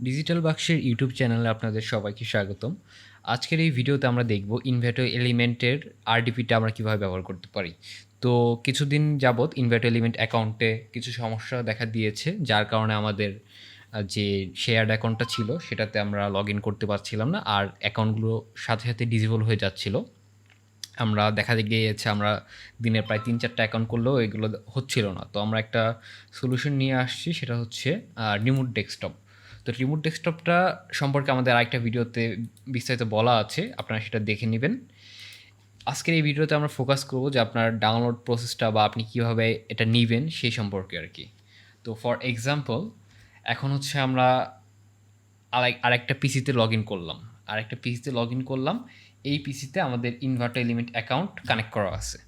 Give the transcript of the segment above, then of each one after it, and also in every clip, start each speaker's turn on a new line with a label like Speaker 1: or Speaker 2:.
Speaker 1: Digital বাক্সের YouTube চ্যানেলে আপনাদের সবাইকে স্বাগতম। আজকের এই ভিডিওতে আমরা দেখব ইনভার্টো এলিমেন্টের আরডিপিটা আমরা কীভাবে ব্যবহার করতে পারি। তো কিছুদিন যাবৎ ইনভার্টো এলিমেন্ট অ্যাকাউন্টে কিছু সমস্যা দেখা দিয়েছে, যার কারণে আমাদের যে শেয়ার্ড অ্যাকাউন্টটা ছিল সেটাতে আমরা লগ ইন করতে পারছিলাম না, আর অ্যাকাউন্টগুলো সাথে সাথে ডিসেবল হয়ে যাচ্ছিল। আমরা দেখা গিয়েছে আমরা দিনের প্রায় 3-4টা অ্যাকাউন্ট করলেও এগুলো হচ্ছিল না। তো আমরা একটা সলিউশন নিয়ে আসছি, সেটা হচ্ছে রিমোট ডেস্কটপ। তো রিমোট ডেস্কটপটা সম্পর্কে আমাদের আরেকটা ভিডিওতে বিস্তারিত বলা আছে, আপনারা সেটা দেখে নেবেন। আজকের এই ভিডিওতে আমরা ফোকাস করব যে আপনার ডাউনলোড প্রসেসটা বা আপনি কীভাবে এটা নেবেন সেই সম্পর্কে আর কি। তো ফর এক্সাম্পল, এখন হচ্ছে আমরা আরেকটা পিসিতে লগ ইন করলাম। এই পিসিতে আমাদের ইনভার্টো এলিমেন্ট অ্যাকাউন্ট কানেক্ট করা আছে,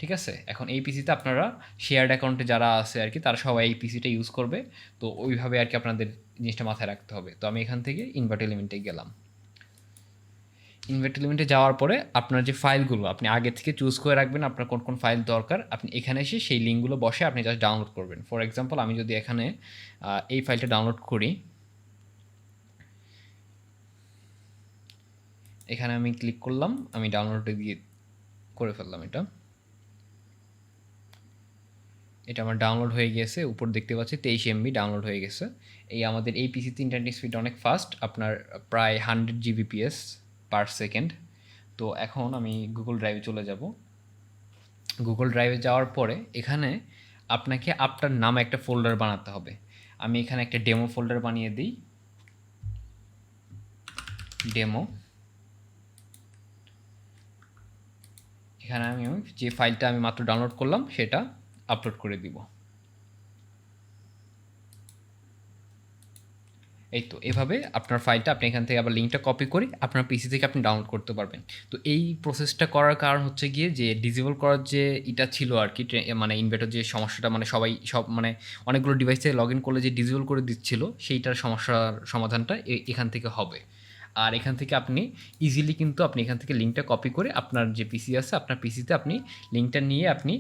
Speaker 1: ঠিক আছে। এখন এই পিসিতে আপনারা শেয়ার্ড অ্যাকাউন্টে যারা আছে আর কি, তারা সবাই এই পিসিটা ইউজ করবে। তো ওইভাবে আর কি আপনাদের জিনিসটা মাথায় রাখতে হবে। তো আমি এখান থেকে ইনভার্টো এলিমেন্টে গেলাম। ইনভার্টো এলিমেন্টে যাওয়ার পরে আপনার যে ফাইলগুলো আপনি আগে থেকে চুজ করে রাখবেন, আপনার কোন কোন ফাইল দরকার, আপনি এখানে এসে সেই লিঙ্কগুলো বসে আপনি জাস্ট ডাউনলোড করবেন। ফর এক্সাম্পল, আমি যদি এখানে এই ফাইলটা ডাউনলোড করি, এখানে আমি ক্লিক করলাম, আমি ডাউনলোডে দিয়ে করে ফেললাম। এটা আমার ডাউনলোড হয়ে গেছে, উপর দেখতে পাচ্ছি 23 MB ডাউনলোড হয়ে গেছে। আমাদের এই পিসিতে ইন্টারনেট স্পিড অনেক ফাস্ট, আপনার প্রায় 100 Gbps পার সেকেন্ড। তো এখন আমি গুগল ড্রাইভে চলে যাব। গুগল ড্রাইভে যাওয়ার পরে এখানে আপনাকে আপনার নামে একটা ফোল্ডার বানাতে হবে। আমি এখানে একটা ডেমো ফোল্ডার বানিয়ে দিই, ডেমো। এখানে আমি যে ফাইলটা আমি মাত্র ডাউনলোড করলাম সেটা আপলোড করে দিব। এই তো এভাবে আপনার ফাইলটা আপনি এখান থেকে আবার লিঙ্কটা কপি করে আপনার পিসি থেকে আপনি ডাউনলোড করতে পারবেন। তো এই প্রসেসটা করার কারণ হচ্ছে গিয়ে যে ডিসেবল করার যে এটা ছিল আর কি, মানে ইনভার্টার যে সমস্যাটা, মানে সব মানে অনেকগুলো ডিভাইস থেকে লগ ইন করলে যে ডিসেবল করে দিচ্ছিল, সেইটার সমস্যার সমাধানটা এখান থেকে হবে। আর এখান থেকে আপনি ইজিলি কিন্তু আপনি এখান থেকে লিঙ্কটা কপি করে আপনার যে পিসি আছে আপনার পিসিতে আপনি লিঙ্কটা নিয়ে আপনি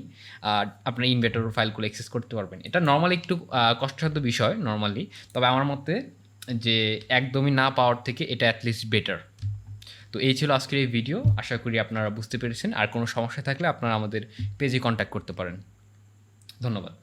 Speaker 1: আপনার ইনভার্টার ফাইলগুলো অ্যাক্সেস করতে পারবেন। এটা নর্মালি একটু কষ্টসাধ্য বিষয় নর্মালি, তবে আমার মতে যে একদমই না পাওয়ার থেকে এটা অ্যাটলিস্ট বেটার। তো এই ছিল আজকের এই ভিডিও, আশা করি আপনারা বুঝতে পেরেছেন। আর কোনো সমস্যা থাকলে আপনারা আমাদের পেজে কন্ট্যাক্ট করতে পারেন। ধন্যবাদ।